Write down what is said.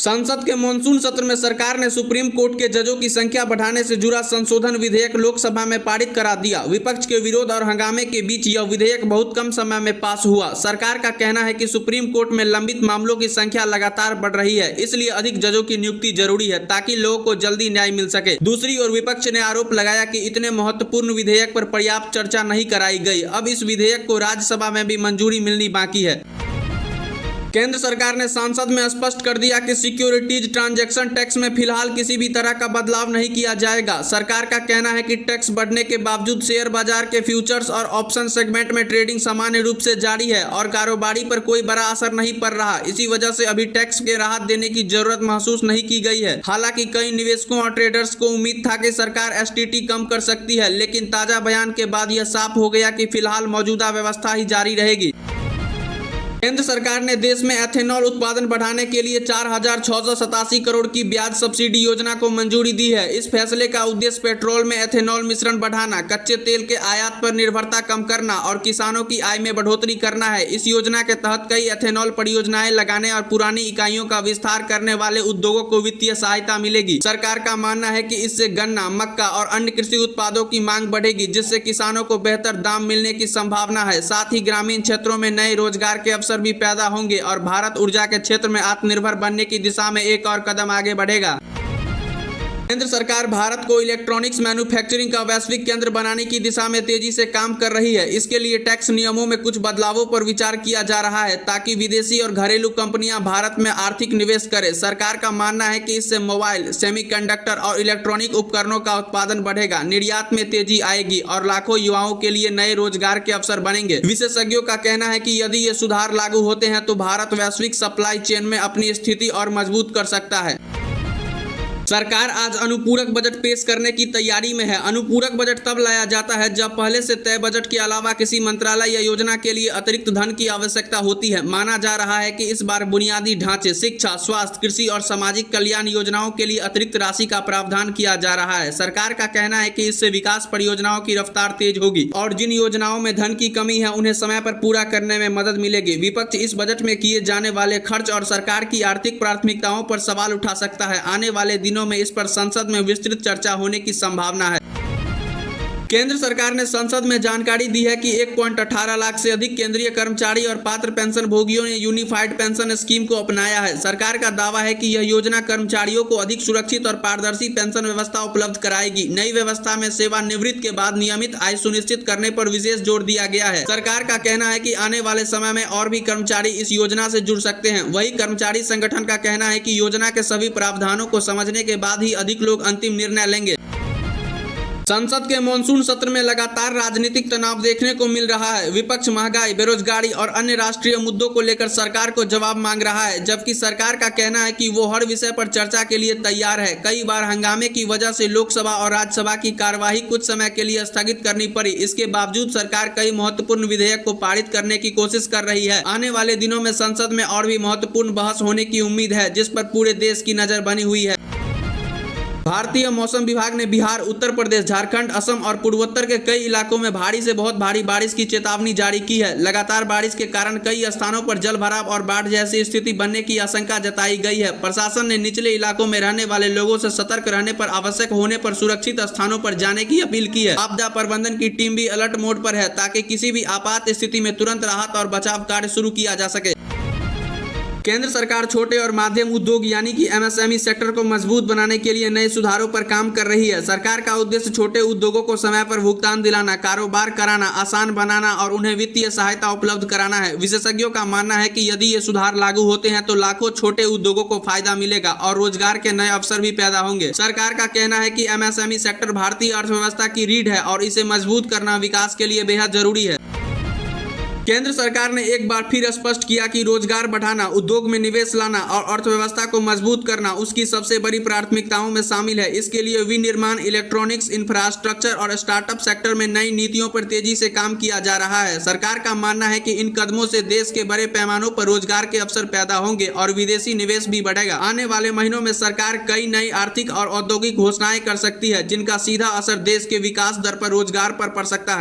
संसद के मॉनसून सत्र में सरकार ने सुप्रीम कोर्ट के जजों की संख्या बढ़ाने से जुड़ा संशोधन विधेयक लोकसभा में पारित करा दिया। विपक्ष के विरोध और हंगामे के बीच यह विधेयक बहुत कम समय में पास हुआ। सरकार का कहना है कि सुप्रीम कोर्ट में लंबित मामलों की संख्या लगातार बढ़ रही है, इसलिए अधिक जजों की नियुक्ति जरूरी है ताकि लोगों को जल्दी न्याय मिल सके। दूसरी ओर विपक्ष ने आरोप लगाया कि इतने महत्वपूर्ण विधेयक पर पर्याप्त चर्चा नहीं कराई गई। अब इस विधेयक को राज्यसभा में भी मंजूरी मिलनी बाकी है। केंद्र सरकार ने संसद में स्पष्ट कर दिया कि सिक्योरिटीज ट्रांजैक्शन टैक्स में फिलहाल किसी भी तरह का बदलाव नहीं किया जाएगा। सरकार का कहना है कि टैक्स बढ़ने के बावजूद शेयर बाजार के फ्यूचर्स और ऑप्शन सेगमेंट में ट्रेडिंग सामान्य रूप से जारी है और कारोबारी पर कोई बड़ा असर नहीं पड़ रहा। इसी वजह से अभी टैक्स के राहत देने की जरूरत महसूस नहीं की गई है। हालांकि कई निवेशकों और ट्रेडर्स को उम्मीद था कि सरकार एसटीटी कम कर सकती है, लेकिन ताजा बयान के बाद यह साफ हो गया कि फिलहाल मौजूदा व्यवस्था ही जारी रहेगी। केंद्र सरकार ने देश में एथेनॉल उत्पादन बढ़ाने के लिए 4,687 करोड़ की ब्याज सब्सिडी योजना को मंजूरी दी है। इस फैसले का उद्देश्य पेट्रोल में एथेनॉल मिश्रण बढ़ाना, कच्चे तेल के आयात पर निर्भरता कम करना और किसानों की आय में बढ़ोतरी करना है। इस योजना के तहत कई एथेनॉल परियोजनाएं लगाने और पुरानी इकाइयों का विस्तार करने वाले उद्योगों को वित्तीय सहायता मिलेगी। सरकार का मानना है कि इससे गन्ना, मक्का और अन्य कृषि उत्पादों की मांग बढ़ेगी, जिससे किसानों को बेहतर दाम मिलने की संभावना है। साथ ही ग्रामीण क्षेत्रों में नए रोजगार के अवसर भी पैदा होंगे और भारत ऊर्जा के क्षेत्र में आत्मनिर्भर बनने की दिशा में एक और कदम आगे बढ़ेगा। केंद्र सरकार भारत को इलेक्ट्रॉनिक्स मैन्युफैक्चरिंग का वैश्विक केंद्र बनाने की दिशा में तेजी से काम कर रही है। इसके लिए टैक्स नियमों में कुछ बदलावों पर विचार किया जा रहा है ताकि विदेशी और घरेलू कंपनियां भारत में आर्थिक निवेश करें। सरकार का मानना है कि इससे मोबाइल, सेमीकंडक्टर और इलेक्ट्रॉनिक उपकरणों का उत्पादन बढ़ेगा, निर्यात में तेजी आएगी और लाखों युवाओं के लिए नए रोजगार के अवसर बनेंगे। विशेषज्ञों का कहना है कि यदि ये सुधार लागू होते हैं तो भारत वैश्विक सप्लाई चेन में अपनी स्थिति और मजबूत कर सकता है। सरकार आज अनुपूरक बजट पेश करने की तैयारी में है। अनुपूरक बजट तब लाया जाता है जब पहले से तय बजट के अलावा किसी मंत्रालय या योजना के लिए अतिरिक्त धन की आवश्यकता होती है। माना जा रहा है कि इस बार बुनियादी ढांचे, शिक्षा, स्वास्थ्य, कृषि और सामाजिक कल्याण योजनाओं के लिए अतिरिक्त राशि का प्रावधान किया जा रहा है। सरकार का कहना है कि इससे विकास परियोजनाओं की रफ्तार तेज होगी और जिन योजनाओं में धन की कमी है उन्हें समय पर पूरा करने में मदद मिलेगी। विपक्ष इस बजट में किए जाने वाले खर्च और सरकार की आर्थिक प्राथमिकताओं पर सवाल उठा सकता है। आने वाले दिनों में इस पर संसद में विस्तृत चर्चा होने की संभावना है। केंद्र सरकार ने संसद में जानकारी दी है कि 1.18 लाख से अधिक केंद्रीय कर्मचारी और पात्र पेंशन भोगियों ने यूनिफाइड पेंशन स्कीम को अपनाया है। सरकार का दावा है कि यह योजना कर्मचारियों को अधिक सुरक्षित और पारदर्शी पेंशन व्यवस्था उपलब्ध कराएगी। नई व्यवस्था में सेवानिवृत्ति के बाद नियमित आय सुनिश्चित करने पर विशेष जोर दिया गया है। सरकार का कहना है कि आने वाले समय में और भी कर्मचारी इस योजना से जुड़ सकते हैं। वही कर्मचारी संगठन का कहना है कि योजना के सभी प्रावधानों को समझने के बाद ही अधिक लोग अंतिम निर्णय लेंगे। संसद के मॉनसून सत्र में लगातार राजनीतिक तनाव देखने को मिल रहा है। विपक्ष महंगाई, बेरोजगारी और अन्य राष्ट्रीय मुद्दों को लेकर सरकार को जवाब मांग रहा है, जबकि सरकार का कहना है कि वो हर विषय पर चर्चा के लिए तैयार है। कई बार हंगामे की वजह से लोकसभा और राज्यसभा की कार्यवाही कुछ समय के लिए स्थगित करनी पड़ी। इसके बावजूद सरकार कई महत्वपूर्ण विधेयक को पारित करने की कोशिश कर रही है। आने वाले दिनों में संसद में और भी महत्वपूर्ण बहस होने की उम्मीद है, जिस पर पूरे देश की नजर बनी हुई है। भारतीय मौसम विभाग ने बिहार, उत्तर प्रदेश, झारखंड, असम और पूर्वोत्तर के कई इलाकों में भारी से बहुत भारी बारिश की चेतावनी जारी की है। लगातार बारिश के कारण कई स्थानों पर जल भराव और बाढ़ जैसी स्थिति बनने की आशंका जताई गई है। प्रशासन ने निचले इलाकों में रहने वाले लोगों से सतर्क रहने पर आवश्यक होने पर सुरक्षित स्थानों पर जाने की अपील की है। आपदा प्रबंधन की टीम भी अलर्ट मोड पर है ताकि किसी भी आपात स्थिति में तुरंत राहत और बचाव कार्य शुरू किया जा सके। केंद्र सरकार छोटे और माध्यम उद्योग यानी कि एमएसएमई सेक्टर को मजबूत बनाने के लिए नए सुधारों पर काम कर रही है। सरकार का उद्देश्य छोटे उद्योगों को समय पर भुगतान दिलाना, कारोबार कराना आसान बनाना और उन्हें वित्तीय सहायता उपलब्ध कराना है। विशेषज्ञों का मानना है कि यदि ये सुधार लागू होते हैं तो लाखों छोटे उद्योगों को फायदा मिलेगा और रोजगार के नए अवसर भी पैदा होंगे। सरकार का कहना है कि एमएसएमई सेक्टर भारतीय अर्थव्यवस्था की रीढ़ है और इसे मजबूत करना विकास के लिए बेहद जरूरी है। केंद्र सरकार ने एक बार फिर स्पष्ट किया कि रोजगार बढ़ाना, उद्योग में निवेश लाना और अर्थव्यवस्था को मजबूत करना उसकी सबसे बड़ी प्राथमिकताओं में शामिल है। इसके लिए विनिर्माण, इलेक्ट्रॉनिक्स, इंफ्रास्ट्रक्चर और स्टार्टअप सेक्टर में नई नीतियों पर तेजी से काम किया जा रहा है। सरकार का मानना है कि इन कदमों से देश के बड़े पैमानों पर रोजगार के अवसर पैदा होंगे और विदेशी निवेश भी बढ़ेगा। आने वाले महीनों में सरकार कई नई आर्थिक और औद्योगिक घोषणाएं कर सकती है, जिनका सीधा असर देश के विकास दर पर, रोजगार पर पड़ सकता है।